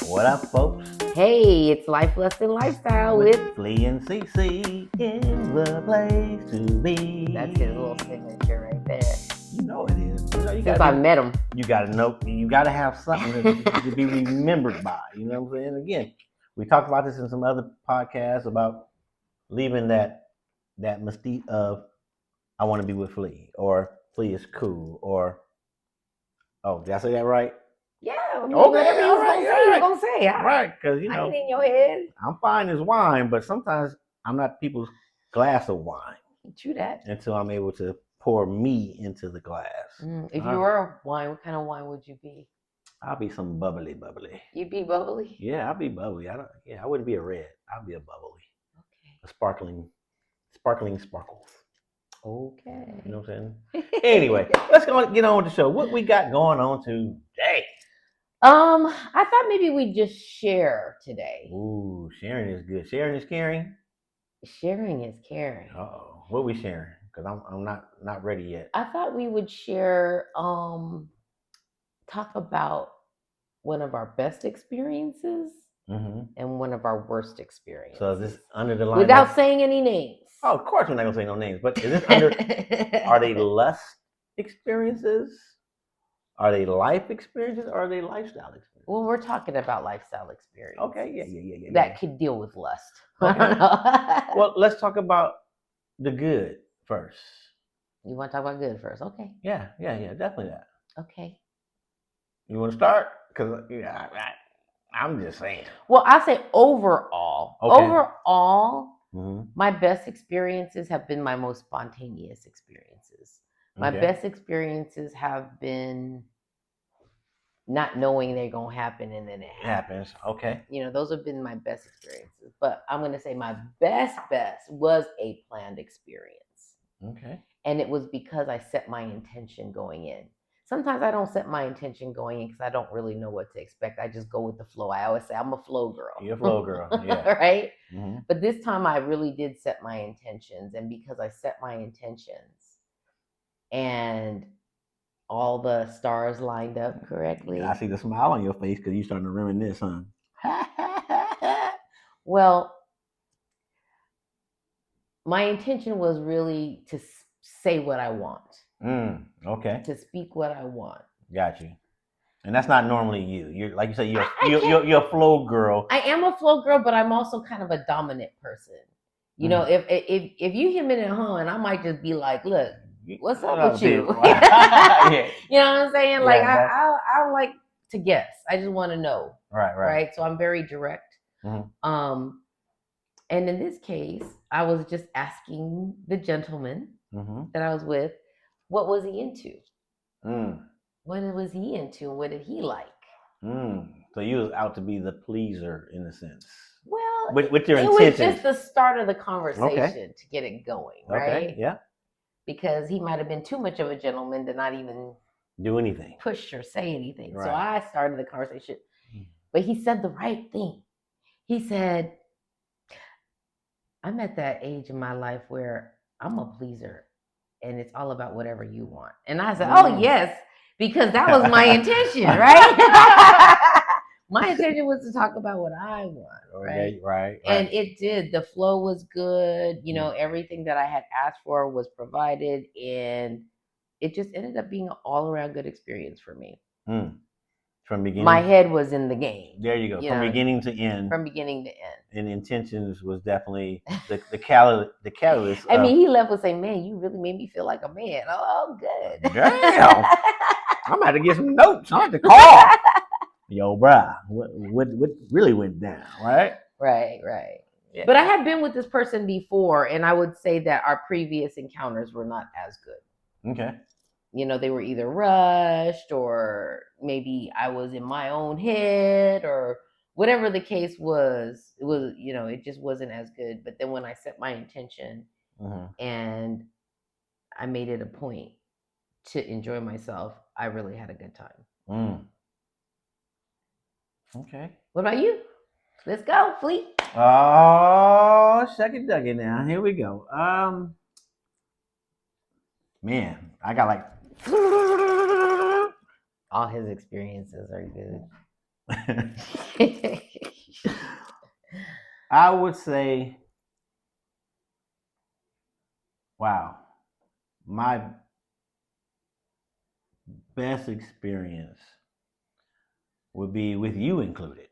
What up, folks? Hey, it's Life Lesson Lifestyle with Flea and CC in the place to be. That's his little signature right there. You know it is. You Since I met him. You gotta know. You gotta have something to be remembered by. You know what I'm saying? Again, we talked about this in some other podcasts about leaving that mystique of I want to be with Flea, or Flea is cool, or did I say that right? Yeah, I mean, Okay, whatever all right, you're gonna say. Right, because I ain't in your head. I'm fine as wine, but sometimes I'm not people's glass of wine True that. until I'm able to pour me into the glass. If you were a wine, what kind of wine would you be? I'll be some bubbly. You'd be bubbly? Yeah, I'll be bubbly. I wouldn't be a red. I'll be a bubbly. Okay. A sparkling sparkles. Okay. You know what I'm saying? Anyway, let's get on with the show. What we got going on today? I thought maybe we'd just share today. Ooh, sharing is good. Sharing is caring. Sharing is caring. Uh-oh. What we sharing? Because I'm not ready yet. I thought we would share talk about one of our best experiences and one of our worst experiences. So is this under the line? Without saying any names. Oh, of course we're not gonna say no names. But is this under? Are they lust experiences? Are they life experiences? Or are they lifestyle experiences? Well, we're talking about lifestyle experiences. Okay, yeah. That could deal with lust. Okay. Well, let's talk about the good first. You want to talk about good first? Okay. Yeah, definitely that. Okay. You want to start? Because I'm just saying. Well, I say overall. Okay. Overall, my best experiences have been my most spontaneous experiences. My best experiences have been not knowing they're going to happen and then it happens. Okay. Those have been my best experiences. But I'm going to say my best was a planned experience. Okay. And it was because I set my intention going in. Sometimes I don't set my intention going in because I don't really know what to expect. I just go with the flow. I always say I'm a flow girl. You're a flow girl, yeah. Right? Mm-hmm. But this time I really did set my intentions. And because I set my intentions and all the stars lined up correctly. I see the smile on your face because you're starting to reminisce, huh? Well, my intention was really to say what I want. Okay. To speak what I want. Got you. And that's not normally you. You're like you say, you're a flow girl. I am a flow girl, but I'm also kind of a dominant person. You know, if you hear me in and I might just be like, look, what's up with you? Yeah. You know what I'm saying? Like I don't like to guess. I just want to know. Right. So I'm very direct. Mm-hmm. And in this case, I was just asking the gentleman that I was with, what was he into? What was he into? What did he like? So you was out to be the pleaser in a sense. Well, with your intentions. It was just the start of the conversation to get it going, right? Okay, yeah. Because he might have been too much of a gentleman to not even do anything, push or say anything. Right. So I started the conversation, but he said the right thing. He said, I'm at that age in my life where I'm a pleaser and it's all about whatever you want. And I said, oh, yes, because that was my intention, right? My intention was to talk about what I want, right? Right. And it did. The flow was good. Everything that I had asked for was provided. And it just ended up being an all-around good experience for me. From beginning, my head was in the game. There you go. From beginning to end. From beginning to end. And intentions was definitely the catalyst. I mean, he left with saying, "Man, you really made me feel like a man." Oh, good. Damn. I'm about to get some notes on the call. Yo, bruh, what really went down, right? Right. Yeah. But I had been with this person before, and I would say that our previous encounters were not as good. Okay. They were either rushed or maybe I was in my own head or whatever the case was. It was, it just wasn't as good. But then when I set my intention and I made it a point to enjoy myself, I really had a good time. Okay. What about you? Let's go, Fleet. Oh, shucky ducky now. Here we go. Man, I got like all his experiences are good. I would say, wow, my best experience would be with you included.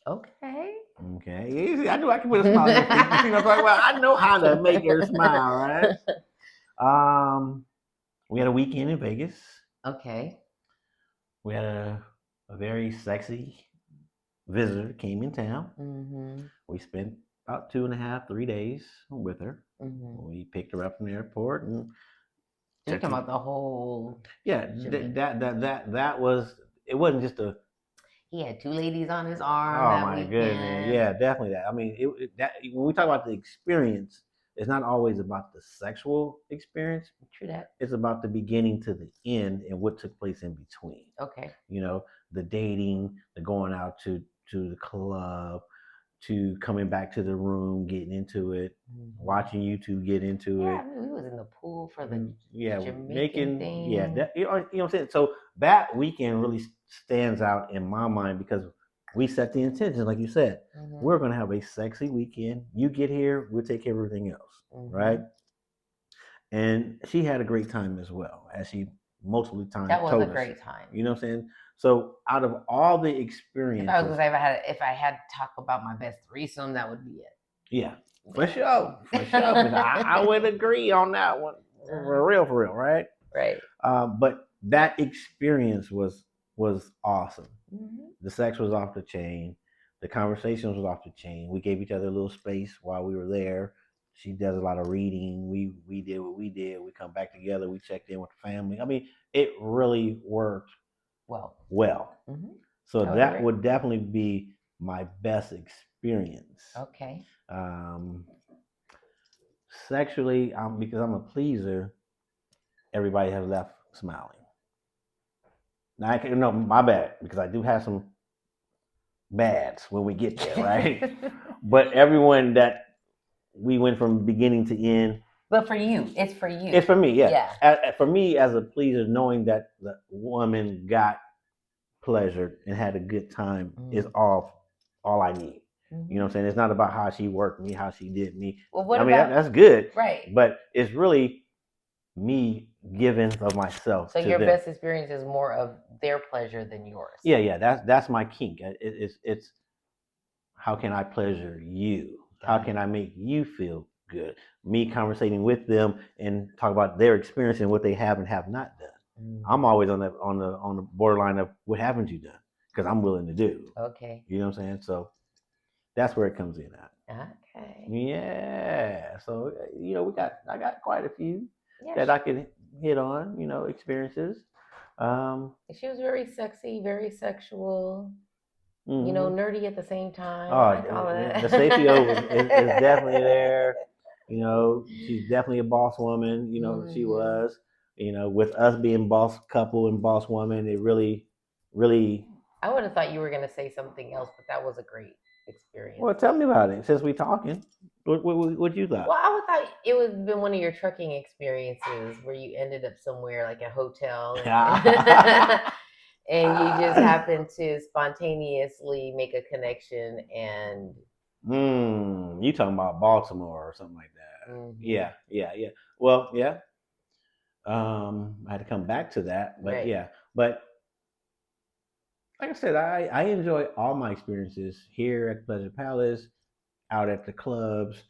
Okay. Okay. Easy. I knew I could put a smile on your face. You see what I'm talking about? I know how to make her smile, right? We had a weekend in Vegas. Okay. We had a very sexy visitor came in town. Mm-hmm. We spent about 2.5, 3 days with her. Mm-hmm. We picked her up from the airport and So you're talking about the whole. yeah, that was. It wasn't just a. He had 2 ladies on his arm Oh that my weekend. goodness! Yeah, definitely that. I mean, that when we talk about the experience, it's not always about the sexual experience. True that. It's about the beginning to the end and what took place in between. Okay. You know, the dating, the going out to the club, to coming back to the room, getting into it, watching you two get into it. Yeah, I mean, we was in the pool for the Jamaican making thing. Yeah, that, you know what I'm saying. So that weekend really stands out in my mind because we set the intention, like you said. We're gonna have a sexy weekend. You get here, we'll take care of everything else, right? And she had a great time as well, as she multiple times. That was a great time. You know what I'm saying? So out of all the experiences, if I was gonna say if I had to talk about my best threesome, that would be it. Yeah, for sure. I would agree on that one. For real, right? Right. But that experience was awesome. Mm-hmm. The sex was off the chain. The conversations was off the chain. We gave each other a little space while we were there. She does a lot of reading. We did what we did. We come back together. We checked in with the family. I mean, it really worked well. Mm-hmm. So that would definitely be my best experience. Okay. Sexually, because I'm a pleaser, everybody has left smiling. Now, no, my bad, because I do have some bads when we get there, right? But everyone that we went from beginning to end. But for you, it's for you. It's for me, yeah. For me, as a pleaser, knowing that the woman got pleasured and had a good time is all I need. You know what I'm saying? It's not about how she worked me, how she did me. Well, that's good, right? But it's really me giving of myself. So your best experience is more of their pleasure than yours. Yeah. That's my kink. It's how can I pleasure you? How can I make you feel good? Me conversating with them and talk about their experience and what they have and have not done. I'm always on the borderline of what haven't you done, because I'm willing to do. Okay. You know what I'm saying? So that's where it comes in at. Okay. Yeah. So I got quite a few that I could hit on. Experiences. She was very sexy, very sexual. Mm-hmm. Nerdy at the same time. The safety is definitely there. She's definitely a boss woman. She was. With us being boss couple and boss woman, it really. I would have thought you were going to say something else, but that was a great experience. Well, tell me about it since we're talking. What you thought? Well, I would thought it would have been one of your trucking experiences where you ended up somewhere like a hotel. And you just happen to spontaneously make a connection and. You talking about Baltimore or something like that? Mm-hmm. Yeah. Well, yeah. I had to come back to that, but yeah. But like I said, I enjoy all my experiences here at Pleasure Palace, out at the clubs,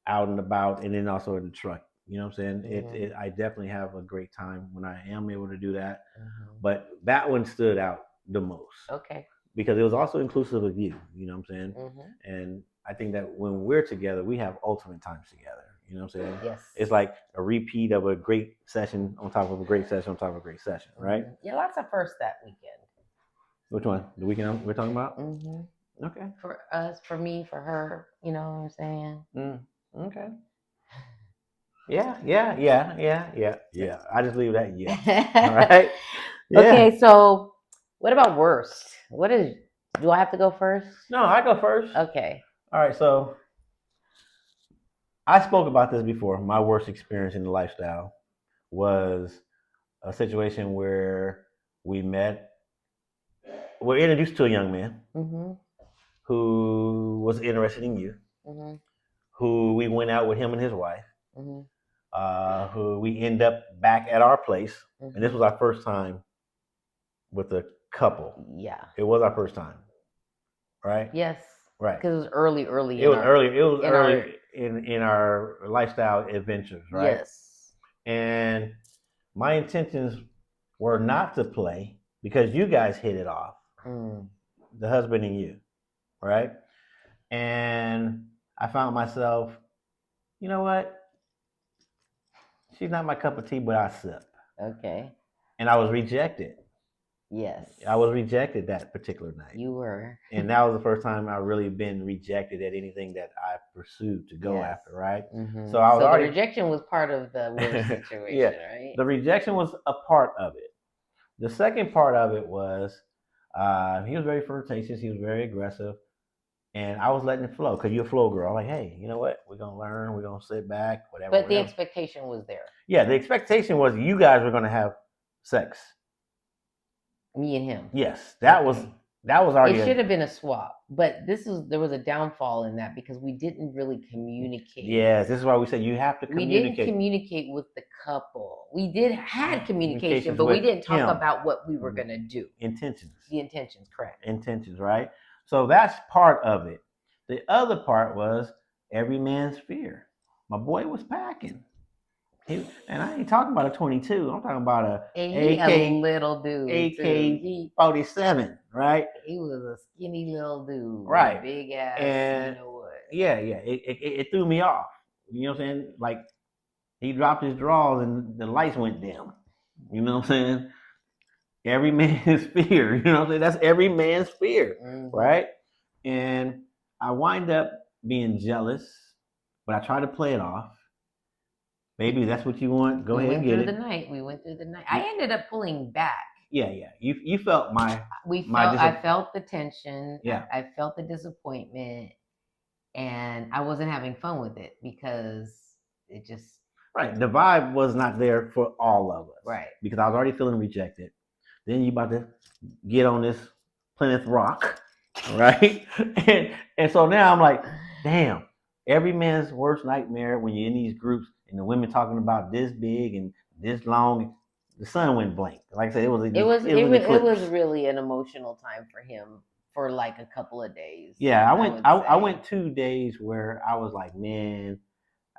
out and about, and then also in the truck. You know what I'm saying? Mm-hmm. I definitely have a great time when I am able to do that. Mm-hmm. But that one stood out the most. Okay. Because it was also inclusive of you. You know what I'm saying? Mm-hmm. And I think that when we're together, we have ultimate times together. You know what I'm saying? Yes. It's like a repeat of a great session on top of a great session on top of a great session, right? Mm-hmm. Yeah, lots of firsts that weekend. Which one? The weekend we're talking about? Mm-hmm. Okay. For us, for me, for her. You know what I'm saying? Okay. Yeah. I just leave that. Yeah. All right. Yeah. Okay. So, what about worst? Do I have to go first? No, I go first. Okay. All right. So, I spoke about this before. My worst experience in the lifestyle was a situation where we met were introduced to a young man Mm-hmm. who was interested in you, Mm-hmm. who we went out with him and his wife, Mm-hmm. who we end up back at our place. Mm-hmm. And this was our first time with a couple. Yeah. It was our first time, right? Yes. Right. Because it was early. It was early in our lifestyle adventures, right? Yes. And my intentions were not to play because you guys hit it off, the husband and you, right? And I found myself, you know what? She's not my cup of tea, but I sip. Okay. And I was rejected. Yes. I was rejected that particular night. You were. And that was the first time I've really been rejected at anything that I pursued to go after, right? Mm-hmm. So I was already... the rejection was part of the worst situation, right? The rejection was a part of it. The second part of it was he was very flirtatious. He was very aggressive. And I was letting it flow because you're a flow girl. Like, hey, you know what? We're going to learn. We're going to sit back, whatever. But the expectation was there. Yeah, the expectation was you guys were going to have sex. Me and him. Yes, that was already... It should have been a swap, but there was a downfall in that because we didn't really communicate. Yes, this is why we said you have to communicate. We didn't communicate with the couple. We had communication, but we didn't talk about what we were going to do. Intentions. The intentions, correct. Intentions, right? So that's part of it. The other part was every man's fear. My boy was packing. And I ain't talking about a 22. I'm talking about a little dude. AK-47, right? He was a skinny little dude. Right. Big ass. And you know what? Yeah. It threw me off. You know what I'm saying? Like, he dropped his drawers and the lights went dim. You know what I'm saying? Every man's fear. You know what I'm saying? That's every man's fear, right? And I wind up being jealous, but I try to play it off. Maybe that's what you want. Go ahead and get it. We went through the night. I ended up pulling back. Yeah. You felt I felt the tension. Yeah. I felt the disappointment, and I wasn't having fun with it because it just... Right. The vibe was not there for all of us. Right. Because I was already feeling rejected. Then you about to get on this Plymouth Rock, right? and so now I'm like, damn. Every man's worst nightmare when you're in these groups and the women talking about this big and this long, the sun went blank. Like I said, it was really an emotional time for him for like a couple of days. Yeah, I went 2 days where I was like, man,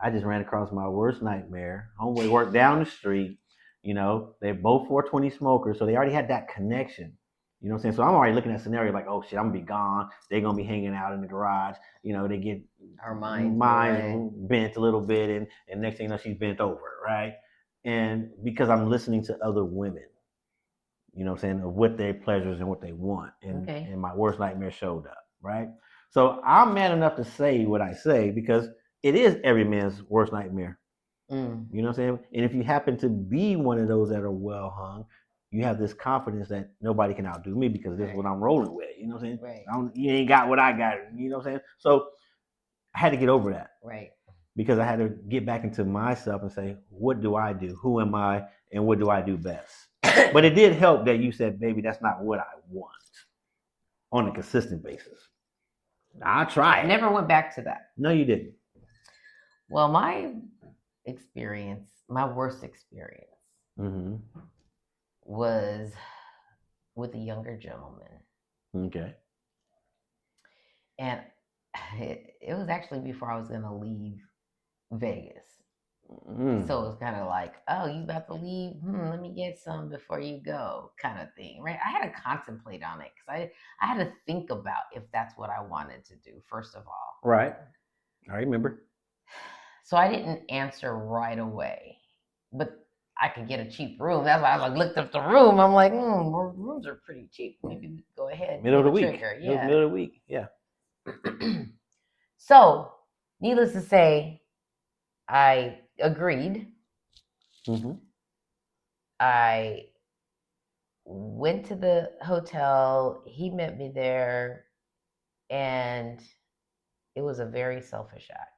I just ran across my worst nightmare. Homeboy worked down the street. You know, they're both 420 smokers, so they already had that connection. You know what I'm saying? So I'm already looking at a scenario like, oh shit, I'm gonna be gone. They're gonna be hanging out in the garage. You know, they get our minds bent a little bit, and next thing you know, she's bent over, right? And because I'm listening to other women, you know what I'm saying, of what their pleasures and what they want. And my worst nightmare showed up, right? So I'm man enough to say what I say because it is every man's worst nightmare. You know what I'm saying? And if you happen to be one of those that are well hung, you have this confidence that nobody can outdo me because this is what I'm rolling with. You know what I'm saying? Right. You ain't got what I got. You know what I'm saying? So I had to get over that. Right. Because I had to get back into myself and say, what do I do? Who am I? And what do I do best? But it did help that you said, baby, that's not what I want on a consistent basis. I'll try it. I never went back to that. No, you didn't. Well, my worst experience was with a younger gentleman. Okay. And it was actually before I was going to leave Vegas. So it was kind of like, oh, you about to leave? Let me get some before you go, kind of thing, right? I had to contemplate on it because I had to think about if that's what I wanted to do, first of all. Right. I remember. So I didn't answer right away, but I could get a cheap room. That's why I looked up the room. I'm like, rooms are pretty cheap. Maybe we could go ahead. Middle of the week. Yeah. Middle of the week. Yeah. So, needless to say, I agreed. I went to the hotel. He met me there, and it was a very selfish act.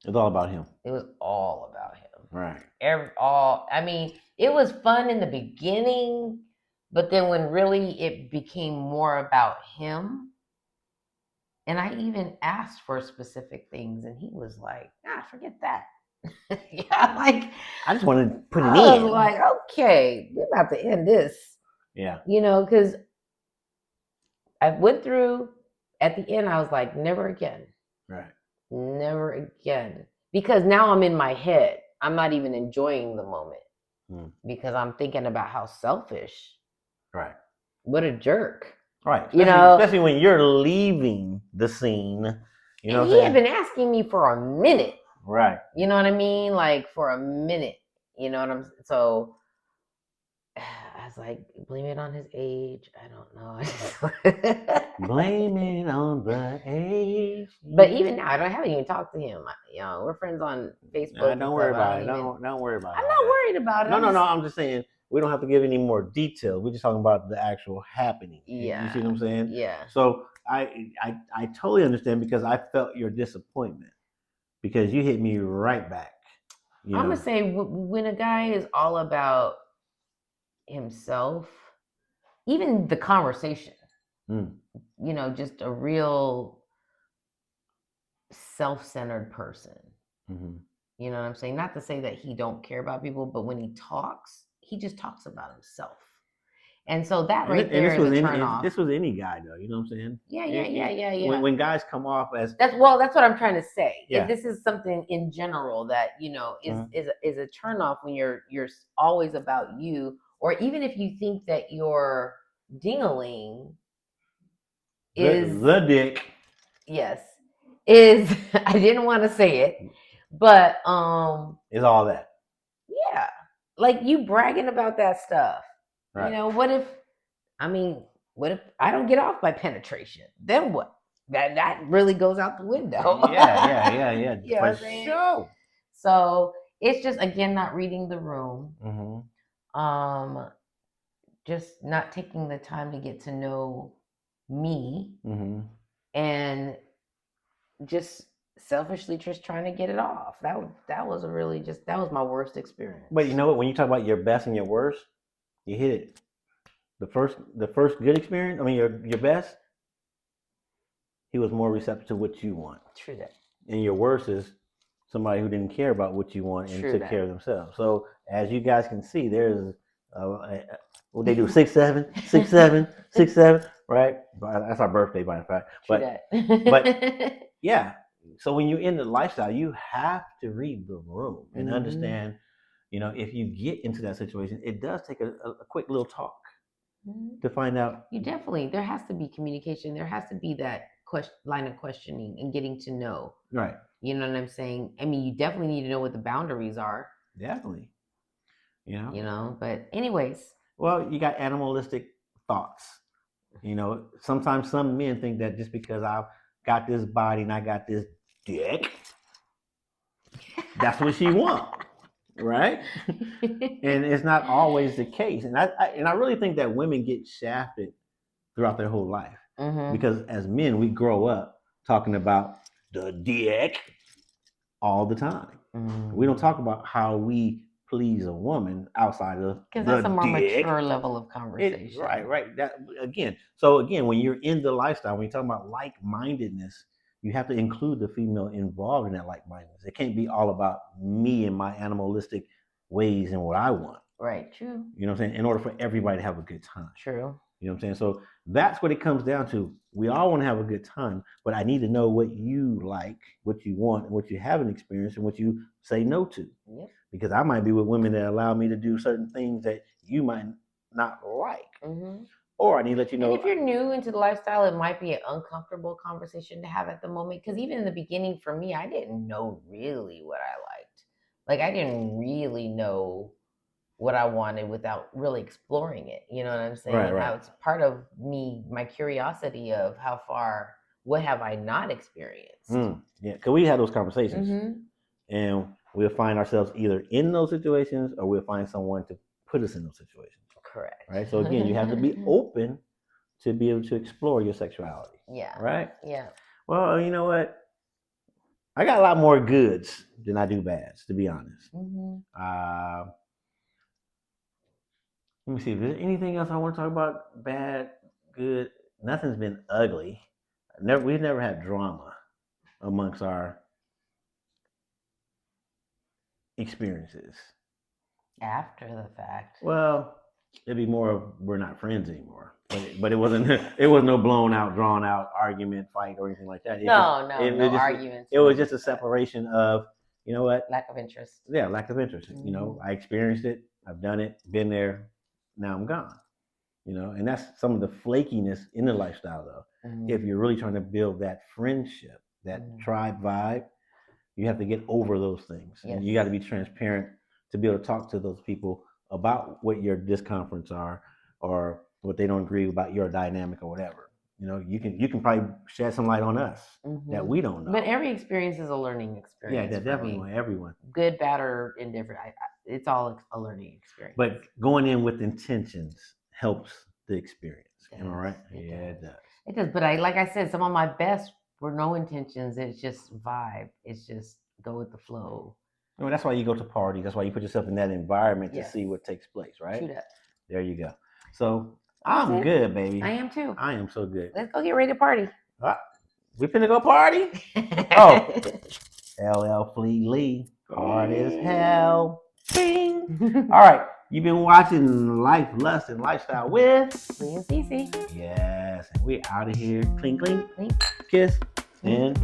It's all about him. It was all about him. Right. I mean, it was fun in the beginning, But then when really it became more about him, and I even asked for specific things, and he was like, forget that. Yeah, like I just wanted to put it in. I was like, okay, we're about to end this. Yeah. Because I went through, at the end, I was like, never again. Right. Never again. Because now I'm in my head. I'm not even enjoying the moment because I'm thinking about how selfish. Right. What a jerk. Right. Especially when you're leaving the scene. And he had been asking me for a minute. Right. You know what I mean? Like for a minute. You know what I'm saying? So I was like, blame it on his age. I don't know. Blame it on the age. But even now, I haven't even talked to him. We're friends on Facebook. Don't worry about it. Don't worry about it. I'm not worried about it. No. I'm just saying we don't have to give any more details. We're just talking about the actual happening. Yeah. You see what I'm saying? Yeah. So I totally understand because I felt your disappointment because you hit me right back. I'm gonna say when a guy is all about himself, even the conversation, just a real self-centered person. Mm-hmm. You know what I'm saying? Not to say that he don't care about people, but when he talks, he just talks about himself. And so that there is a turnoff. This was any guy though, you know what I'm saying? Yeah. When guys come off as that's what I'm trying to say. Yeah. This is something in general that is a turnoff when you're always about you, or even if you think that your ding-a-ling is the dick. Yes, is I didn't want to say it, but is all that. Yeah, like you bragging about that stuff. Right. What if I don't get off by penetration? Then what? That really goes out the window. Yeah. For sure. So it's just again not reading the room. Mm-hmm. Just not taking the time to get to know me, and just selfishly just trying to get it off. That was my worst experience. But you know what? When you talk about your best and your worst, you hit it. The first good experience, your best, he was more receptive to what you want. True that. And your worst is somebody who didn't care about what you want and took care of themselves. So as you guys can see, there's what they do 6'7", 6'7", 6'7", right? That's our birthday, by the fact. But yeah. So when you're in the lifestyle, you have to read the room and understand. If you get into that situation, it does take a quick little talk to find out. There has to be communication. There has to be that line of questioning and getting to know. Right. You know what I'm saying? You definitely need to know what the boundaries are. Definitely. But anyways. Well, you got animalistic thoughts. Sometimes some men think that just because I've got this body and I got this dick, that's what she wants. Right? And it's not always the case. And I really think that women get shafted throughout their whole life. Because as men, we grow up talking about the dick all the time. We don't talk about how we please a woman outside of because that's a more mature level of conversation. Right. So when you're in the lifestyle, when you're talking about like-mindedness, you have to include the female involved in that like-mindedness. It can't be all about me and my animalistic ways and what I want. Right, true. You know what I'm saying? In order for everybody to have a good time. True. You know what I'm saying? So that's what it comes down to. We all want to have a good time, but I need to know what you like, what you want, what you haven't experienced, and what you say no to. Yep. Because I might be with women that allow me to do certain things that you might not like. Or I need to let you know. And if you're new into the lifestyle, it might be an uncomfortable conversation to have at the moment. Because even in the beginning, for me, I didn't know really what I liked. Like, I didn't really know what I wanted without really exploring it. You know what I'm saying? Right. It's part of me, my curiosity of what have I not experienced? Yeah, because we had those conversations. And we'll find ourselves either in those situations or we'll find someone to put us in those situations. Correct. Right. So again, you have to be open to be able to explore your sexuality. Yeah. Right. Yeah. Well, you know what? I got a lot more goods than I do bads, to be honest. Let me see. Is there anything else I want to talk about? Bad, good. Nothing's been ugly. We've never had drama amongst our experiences. After the fact. Well, it'd be more of we're not friends anymore. But it wasn't. It was no blown out, drawn out argument, fight, or anything like that. No arguments. It was just a separation of, you know what? Lack of interest. Yeah, lack of interest. Mm-hmm. You know, I experienced it. I've done it. Been there. Now I'm gone. You know, and that's some of the flakiness in the lifestyle, though. Mm-hmm. If you're really trying to build that friendship, that tribe vibe, you have to get over those things, and you got to be transparent to be able to talk to those people about what your discomforts are or what they don't agree about your dynamic or whatever. You know, you can probably shed some light on us that we don't know. But every experience is a learning experience. Yeah, definitely. Everyone. Good, bad, or indifferent. It's all a learning experience. But going in with intentions helps the experience. Am I right? It does. It does. But like I said, some of my best were no intentions. It's just vibe. It's just go with the flow. Well, that's why you go to parties. That's why you put yourself in that environment to see what takes place, right? True that. There you go. So I'm good, baby. I am too. I am so good. Let's go get ready to party. We finna go party? Oh. LL Fleet Lee. Hard as hell. Bing. All right. You've been watching Life, Lust, and Lifestyle with Lee and Cece. Yes. And we're out of here. Clink, clink. Kiss. And